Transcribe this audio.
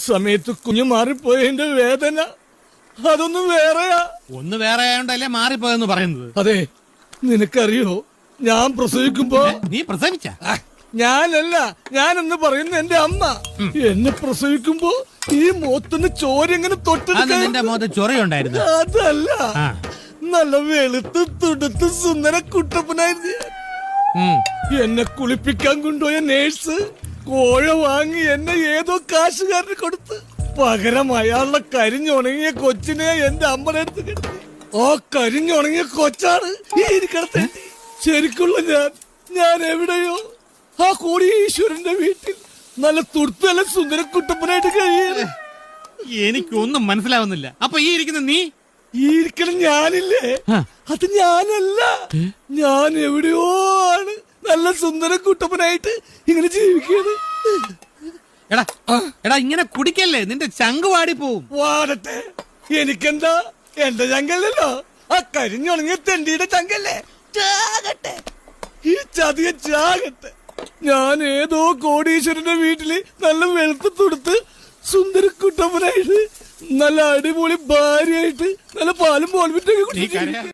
സമയത്ത് കുഞ്ഞു മാറിപ്പോയതിന്റെ വേദന അതൊന്നും വേറെയാ. ഒന്ന് വേറെ ആയോണ്ടല്ലേ മാറിപ്പോയെന്ന് പറയുന്നത്. അതെ, നിനക്കറിയോ ഞാൻ പ്രസവിക്കുമ്പോ നീ പ്രസവിച്ച ഞാനല്ല, ഞാനെന്ന് പറയുന്ന എന്റെ അമ്മ എന്നെ പ്രസവിക്കുമ്പോ ഈ മുഖത്തുനിന്ന് ചോരെങ്ങനെ നിന്റെ മുഖത്ത് ചൊറയുണ്ടായിരുന്നു. അതല്ല, നല്ല വെളുത്ത് തുടുത്ത് സുന്ദര കുട്ടപ്പനായിരുന്നു. എന്നെ കുളിപ്പിക്കാൻ കൊണ്ടുപോയ നേഴ്സ് കോഴ വാങ്ങി എന്നെ ഏതോ കാശുകാരന് കൊടുത്ത് പകരം അയാളുടെ കരിഞ്ഞുണങ്ങിയ കൊച്ചിനെ എന്റെ അമ്മയുടെ അടുത്ത് കിടത്തി. ആ കരിഞ്ഞുണങ്ങിയ കൊച്ചാണ് ഈ ഇരിക്കടത്തെ. ശരിക്കുള്ള ഞാൻ എവിടെയോ ആ കോടീശ്വരന്റെ വീട്ടിൽ നല്ല തുടുത്ത് നല്ല സുന്ദര കുട്ടപ്പനായിട്ട് കഴിയുന്നു. എനിക്കൊന്നും മനസ്സിലാവുന്നില്ല. അപ്പൊ ഈ ഇരിക്കുന്ന നീ? ഈ ഇരിക്കണം ഞാനില്ലേ, അത് ഞാനല്ല. ഞാൻ എവിടെയോ ആണ് നല്ല സുന്ദര കുട്ടപ്പനായിട്ട് ഇങ്ങനെ ജീവിക്കുന്നത്. എടാ ഇങ്ങനെ കുടിക്കല്ലേ, നിന്റെ ചങ്ക് വാടി പോവും. വാടട്ടെ, എനിക്കെന്താ, എന്റെ ചങ്കല്ലല്ലോ, ആ കരിഞ്ഞുണങ്ങിയ തെണ്ടിയുടെ ചങ്കല്ലേ. ചാകട്ടെ, ഈ ചതിയ ചാകട്ടെ. ഞാൻ ഏതോ കോടീശ്വരന്റെ വീട്ടില് നല്ല വെളുത്ത് തുടുത്ത് സുന്ദര കുട്ടപ്പനായിട്ട് നല്ല അടിപൊളി ഭാര്യയായിട്ട് നല്ല പാലും പോൽവിറ്റൊക്കെ കുടിച്ചു.